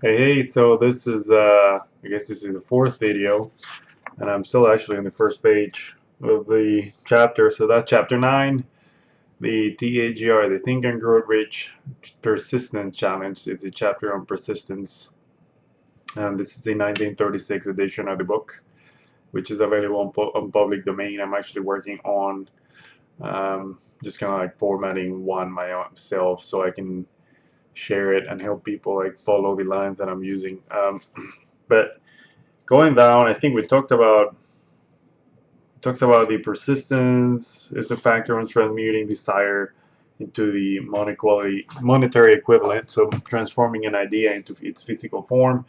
Hey, so this is I guess this is the fourth video, and I'm still actually on the first page of the chapter. So that's chapter 9, the TAGR, the Think and Grow Rich Persistence Challenge. It's a chapter on persistence, and this is the 1936 edition of the book, which is available on public domain. I'm actually working on just kind of like formatting one myself so I can share it and help people like follow the lines that I'm using. But going down, I think we talked about the persistence is a factor in transmuting desire into the monetary equivalent, so transforming an idea into its physical form.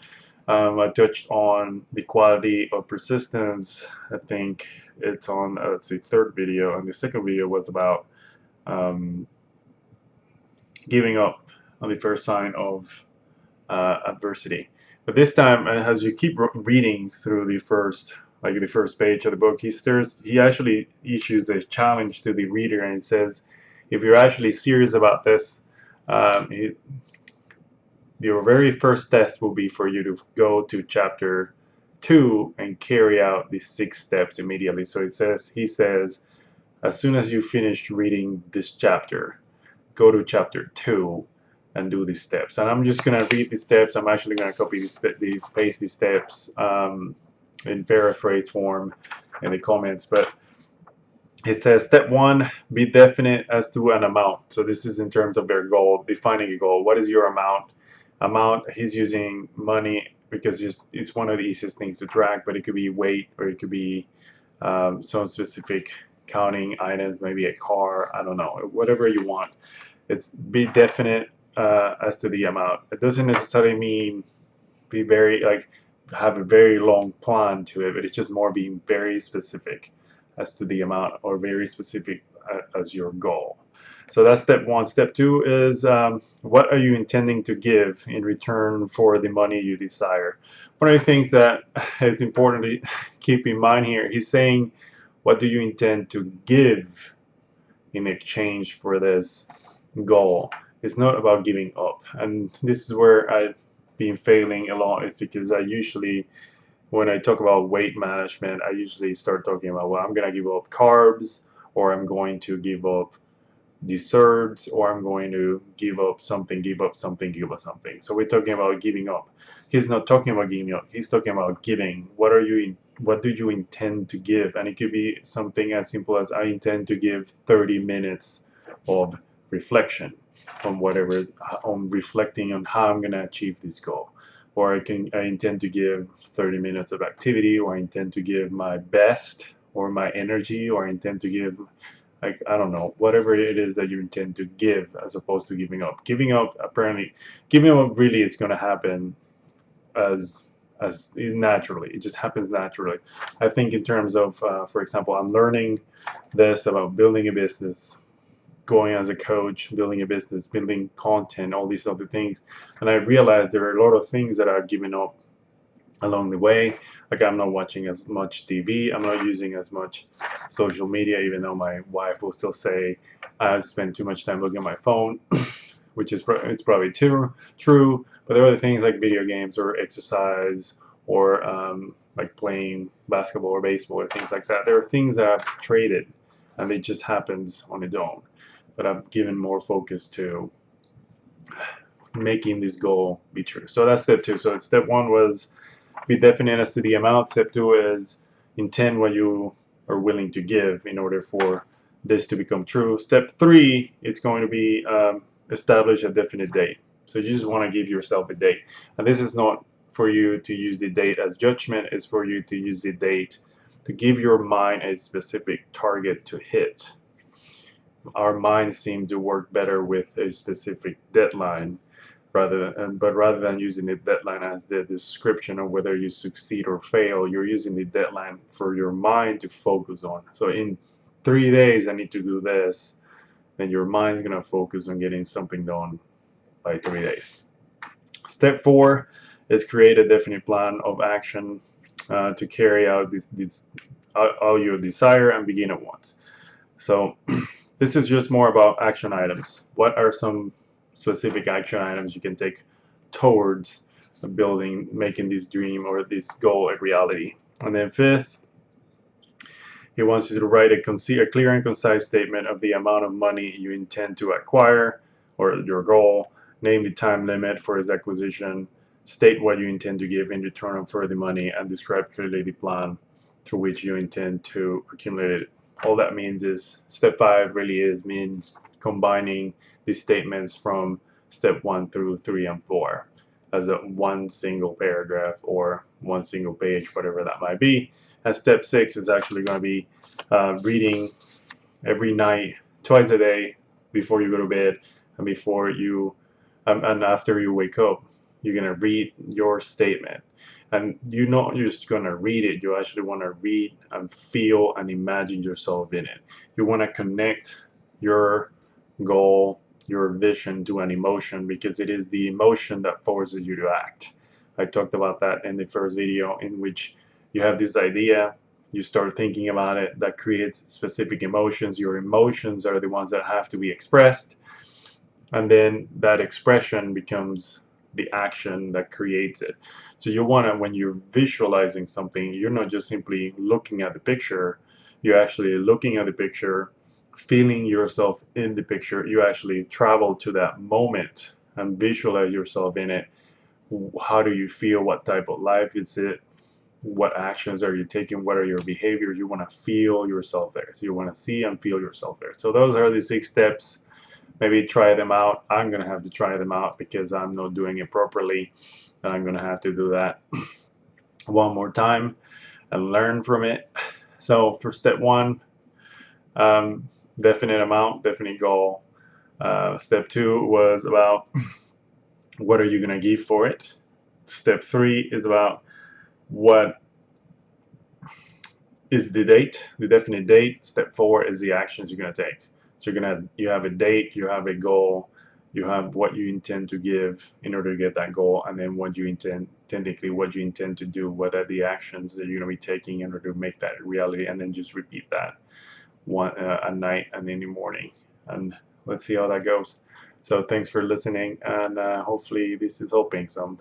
I touched on the quality of persistence. I think it's on let's see, third video, and the second video was about um, giving up on the first sign of adversity. But this time, as you keep reading through the first page of the book, he actually issues a challenge to the reader and says, if you're actually serious about this, um, your very first test will be for you to go to chapter 2 and carry out the 6 steps immediately. So he says, as soon as you finish reading this chapter, go to chapter 2 and do these steps. And I'm just going to read the steps. I'm actually going to paste these steps in paraphrase form in the comments. But it says, step 1, be definite as to an amount. So this is in terms of their goal, defining a goal. What is your amount? He's using money because it's one of the easiest things to track, but it could be weight, or it could be some specific counting items, maybe a car, I don't know, whatever you want. It's be definite as to the amount. It doesn't necessarily mean be very like have a very long plan to it, but it's just more being very specific as to the amount, or very specific as your goal. So that's step 1. Step 2 is what are you intending to give in return for the money you desire? One of the things that is important to keep in mind here, he's saying, what do you intend to give in exchange for this goal? It's not about giving up. And this is where I've been failing a lot, is because I usually, when I talk about weight management, I usually start talking about, well, I'm going to give up carbs, or I'm going to give up desserts, or I'm going to give up something, give up something, give up something. So we're talking about giving up. He's not talking about giving up. He's talking about giving. What do you intend to give? And it could be something as simple as, I intend to give 30 minutes of reflection on reflecting on how I'm going to achieve this goal. Or I intend to give 30 minutes of activity, or I intend to give my best, or my energy, or I intend to give, like, I don't know, whatever it is that you intend to give, as opposed to giving up. Giving up really is going to happen as naturally. It just happens naturally. I think in terms of, for example, I'm learning this about building a business, going as a coach, building a business, building content, all these other things. And I realized there are a lot of things that I've given up along the way. Like, I'm not watching as much TV, I'm not using as much social media, even though my wife will still say I spend too much time looking at my phone, which is it's probably true. But there are other things like video games, or exercise, or like playing basketball or baseball, or things like that. There are things that I've traded, and it just happens on its own. But I've given more focus to making this goal be true. So that's step 2. So step 1 was be definite as to the amount. Step 2 is intend what you are willing to give in order for this to become true. Step 3, it's going to be establish a definite date. So you just want to give yourself a date. And this is not for you to use the date as judgment. It's for you to use the date to give your mind a specific target to hit. Our minds seem to work better with a specific deadline, rather than using the deadline as the description of whether you succeed or fail. You're using the deadline for your mind to focus on. So in 3 days I need to do this, then your mind's going to focus on getting something done by 3 days. Step 4 is create a definite plan of action to carry out all your desire, and begin at once. So this is just more about action items. What are some specific action items you can take towards making this dream or this goal a reality. And then fifth, he wants you to write a clear and concise statement of the amount of money you intend to acquire or your goal, name the time limit for its acquisition, state what you intend to give in return for the money, and describe clearly the plan through which you intend to accumulate it. All that means is step 5 really means combining the statements from step 1 through 3 and 4 as a one single paragraph or one single page, whatever that might be. And step 6 is actually going to be reading every night, twice a day, before you go to bed and before you and after you wake up. You're going to read your statement, and you're not just going to read it. You actually want to read and feel and imagine yourself in it. You want to connect your goal, your vision to an emotion, because it is the emotion that forces you to act. I talked about that in the first video, in which you have this idea, you start thinking about it, that creates specific emotions. Your emotions are the ones that have to be expressed, and then that expression becomes the action that creates it. So you want to, when you're visualizing something, you're not just simply looking at the picture, you're actually looking at the picture, feeling yourself in the picture. You actually travel to that moment and visualize yourself in it. How do you feel? What type of life is it? What actions are you taking? What are your behaviors? You want to feel yourself there. So you want to see and feel yourself there. So those are the 6 steps. Maybe try them out. I'm going to have to try them out because I'm not doing it properly. And I'm going to have to do that one more time and learn from it. So for step 1, definite amount, definite goal. Step 2 was about what are you going to give for it. Step 3 is about what is the date, the definite date. Step 4 is the actions you're going to take. So you have a date, you have a goal, you have what you intend to give in order to get that goal, and then what you intend to do, what are the actions that you're going to be taking in order to make that a reality, and then just repeat that one at night and in the morning, and let's see how that goes. So thanks for listening, and hopefully this is helping some.